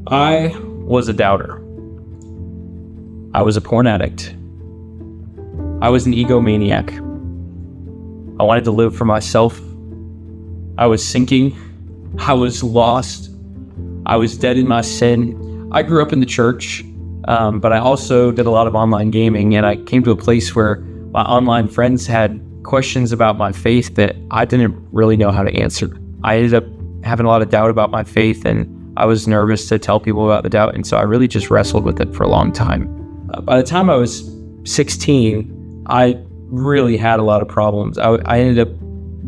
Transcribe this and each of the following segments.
I was a doubter. I was a porn addict. I was an ego-maniac. I wanted to live for myself. I was sinking. I was lost. I was dead in my sin. I grew up in the church, but I also did a lot of online gaming, and I came to a place where my online friends had questions about my faith that I didn't really know how to answer. I ended up having a lot of doubt about my faith, and I was nervous to tell people about the doubt, and so I really just wrestled with it for a long time. By the time I was 16, I really had a lot of problems. I ended up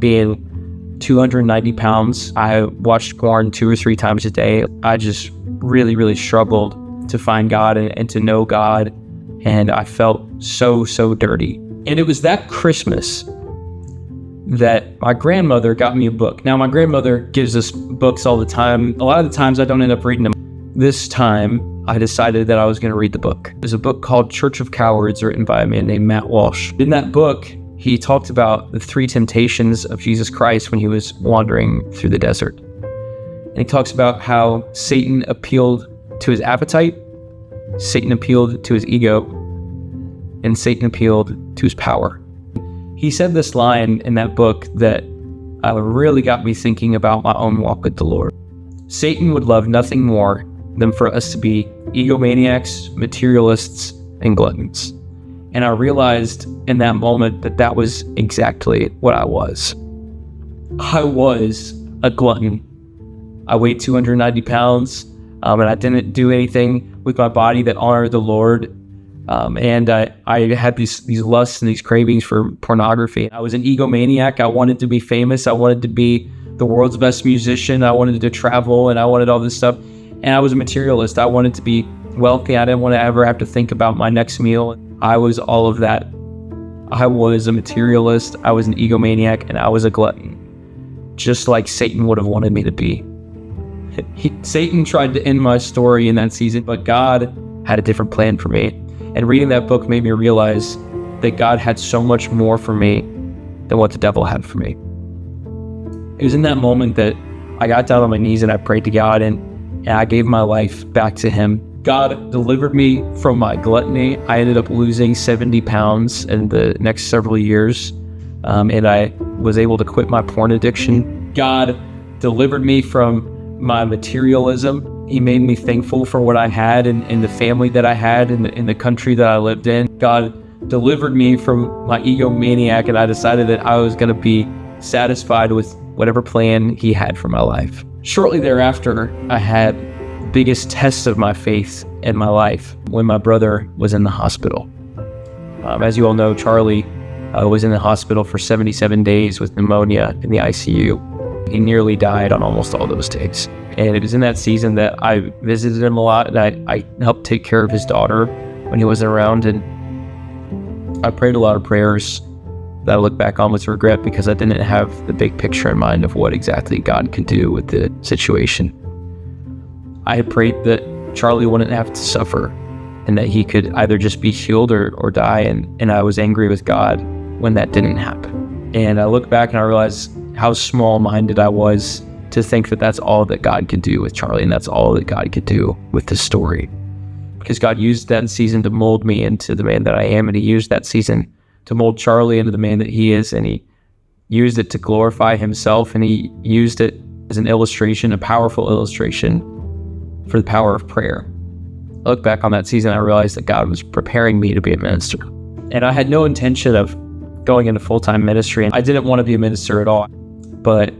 being 290 pounds. I watched porn 2 or 3 times a day. I just really struggled to find God and to know God, and I felt so dirty. And it was that Christmas that my grandmother got me a book. Now, my grandmother gives us books all the time. A lot of the times I don't end up reading them. This time, I decided that I was going to read the book. There's a book called Church of Cowards, written by a man named Matt Walsh. In that book, he talked about the 3 temptations of Jesus Christ when he was wandering through the desert. And he talks about how Satan appealed to his appetite, Satan appealed to his ego, and Satan appealed to his power. He said this line in that book that really got me thinking about my own walk with the Lord. Satan would love nothing more than for us to be egomaniacs, materialists, and gluttons. And I realized in that moment that that was exactly what I was. I was a glutton. I weighed 290 pounds, and I didn't do anything with my body that honored the Lord. And I had these lusts and these cravings for pornography. I was an egomaniac. I wanted to be famous. I wanted to be the world's best musician. I wanted to travel, and I wanted all this stuff. And I was a materialist. I wanted to be wealthy. I didn't want to ever have to think about my next meal. I was all of that. I was a materialist. I was an egomaniac, and I was a glutton, just like Satan would have wanted me to be. Satan tried to end my story in that season, but God had a different plan for me. And reading that book made me realize that God had so much more for me than what the devil had for me. It was in that moment that I got down on my knees and I prayed to God, and I gave my life back to him. God delivered me from my gluttony. I ended up losing 70 pounds in the next several years, and I was able to quit my porn addiction. God delivered me from my materialism. He made me thankful for what I had and the family that I had in the country that I lived in. God delivered me from my egomaniac, and I decided that I was going to be satisfied with whatever plan he had for my life. Shortly thereafter, I had the biggest test of my faith in my life when my brother was in the hospital. As you all know, Charlie was in the hospital for 77 days with pneumonia in the ICU. He nearly died on almost all those days. And it was in that season that I visited him a lot, and I helped take care of his daughter when he wasn't around. And I prayed a lot of prayers that I look back on with regret because I didn't have the big picture in mind of what exactly God could do with the situation. I had prayed that Charlie wouldn't have to suffer and that he could either just be healed or die. And I was angry with God when that didn't happen. And I look back and I realized how small-minded I was to think that that's all that God could do with Charlie, and that's all that God could do with this story. Because God used that season to mold me into the man that I am, and he used that season to mold Charlie into the man that he is, and he used it to glorify himself, and he used it as an illustration, a powerful illustration for the power of prayer. I look back on that season, I realized that God was preparing me to be a minister. And I had no intention of going into full-time ministry, and I didn't want to be a minister at all. But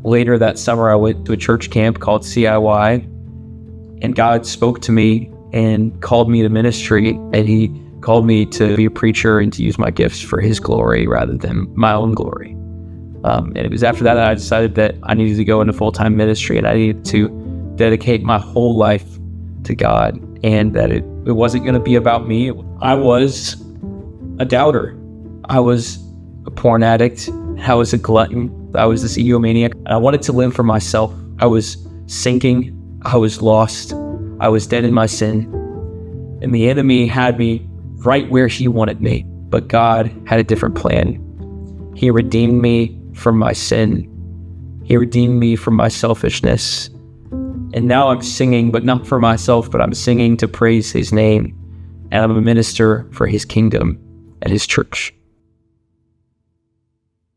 later that summer, I went to a church camp called CIY, and God spoke to me and called me to ministry, and he called me to be a preacher and to use my gifts for his glory rather than my own glory. And it was after that I decided that I needed to go into full-time ministry, and I needed to dedicate my whole life to God, and that it wasn't going to be about me. I was a doubter. I was a porn addict. I was a glutton. I was this egomaniac, and I wanted to live for myself. I was sinking. I was lost. I was dead in my sin. And the enemy had me right where he wanted me. But God had a different plan. He redeemed me from my sin. He redeemed me from my selfishness. And now I'm singing, but not for myself, but I'm singing to praise his name. And I'm a minister for his kingdom and his church.